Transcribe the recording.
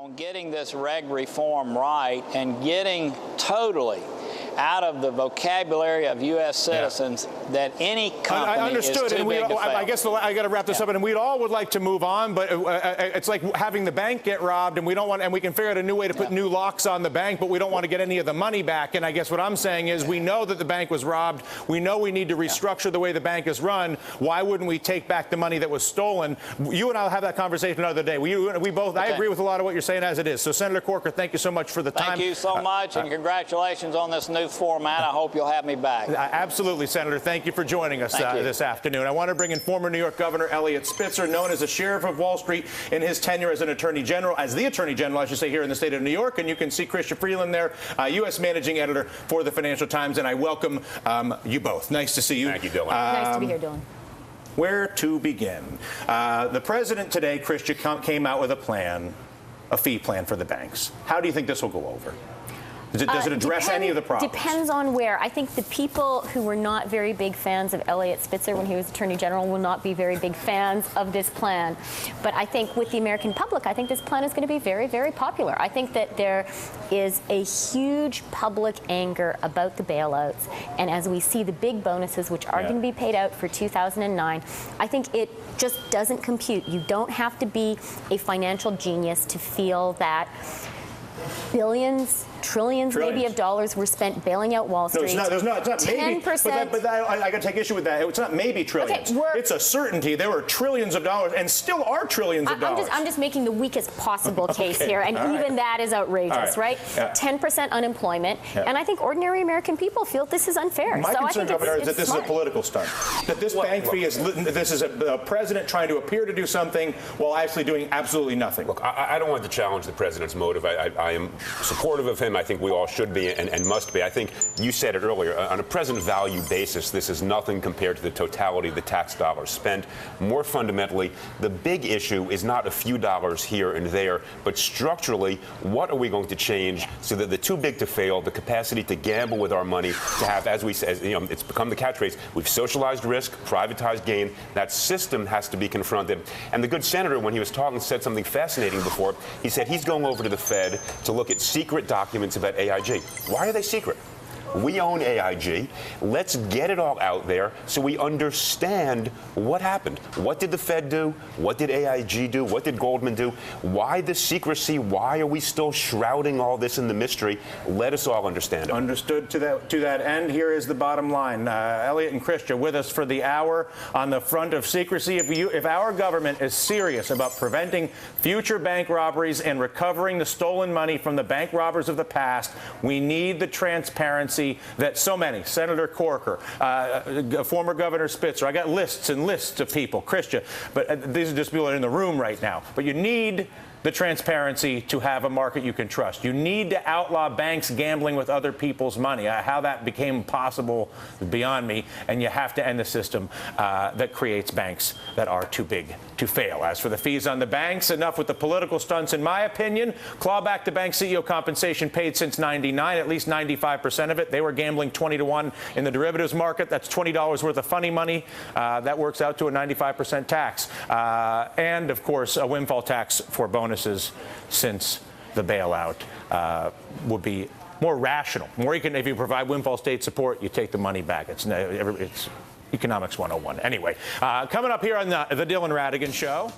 on getting this reg reform right and getting totally out of the vocabulary of U.S. citizens that any company is too big to fail. I guess I got to wrap this up, and we all would like to move on, but it's like having the bank get robbed, and we don't want, and we can figure out a new way to put new locks on the bank, but we don't want to get any of the money back. And I guess what I'm saying is we know that the bank was robbed. We know we need to restructure the way the bank is run. Why wouldn't we take back the money that was stolen? You and I will have that conversation another day. We both, I agree with a lot of what you're saying as it is. So, Senator Corker, thank you so much for the time. Thank you so much, and congratulations on this new format. I hope you'll have me back. Absolutely, Senator. Thank you for joining us this afternoon. I want to bring in former New York Governor Eliot Spitzer, known as the Sheriff of Wall Street in his tenure as the Attorney General, I should say, here in the state of New York. And you can see Christian Freeland there, U.S. Managing Editor for the Financial Times. And I welcome you both. Nice to see you. Thank you, Dylan. Nice to be here, Dylan. Where to begin? The president today, Christian, came out with a fee plan for the banks. How do you think this will go over? Does it address any of the problems? Depends on where. I think the people who were not very big fans of Eliot Spitzer when he was Attorney General will not be very big fans of this plan. But I think with the American public, I think this plan is going to be very, very popular. I think that there is a huge public anger about the bailouts. And as we see the big bonuses, which are going to be paid out for 2009, I think it just doesn't compute. You don't have to be a financial genius to feel that billions, trillions maybe of dollars were spent bailing out Wall Street. No, it's not maybe. 10%. But I got to take issue with that. It's not maybe trillions. Okay, it's a certainty. There were trillions of dollars and still are trillions of dollars. I'm just making the weakest possible case here, and even that is outrageous, right? 10% unemployment, and I think ordinary American people feel this is unfair. My concern, Governor, is that this smart. is a political stunt. That this bank fee is a president trying to appear to do something while actually doing absolutely nothing. Look, I don't want to challenge the president's motive. I am supportive of him. I think we all should be and must be. I think you said it earlier. On a present value basis, this is nothing compared to the totality of the tax dollars spent. More fundamentally, the big issue is not a few dollars here and there, but structurally, what are we going to change so that the too big to fail, the capacity to gamble with our money, to have, as we say, it's become the catchphrase, we've socialized risk, privatized gain. That system has to be confronted. And the good senator, when he was talking, said something fascinating before. He said he's going over to the Fed to look at secret documents about AIG. Why are they secret? We own AIG. Let's get it all out there so we understand what happened. What did the Fed do? What did AIG do? What did Goldman do? Why the secrecy? Why are we still shrouding all this in the mystery? Let us all understand it. Understood to that end. Here is the bottom line. Eliot and Christian with us for the hour on the front of secrecy. If our government is serious about preventing future bank robberies and recovering the stolen money from the bank robbers of the past, we need the transparency that so many, Senator Corker, former Governor Spitzer, I got lists and lists of people, Christian, but these are just people that are in the room right now. But you need the transparency to have a market you can trust. You need to outlaw banks gambling with other people's money. How that became possible is beyond me, and you have to end the system that creates banks that are too big to fail. As for the fees on the banks, enough with the political stunts, in my opinion. Claw back the bank CEO compensation paid since '99, at least 95% of it. They were gambling 20-1 in the derivatives market. That's $20 worth of funny money. That works out to a 95% tax. And, of course, a windfall tax for bonuses since the bailout would be more rational. If you provide windfall state support, you take the money back. It's economics 101. Anyway, coming up here on the Dylan Ratigan Show.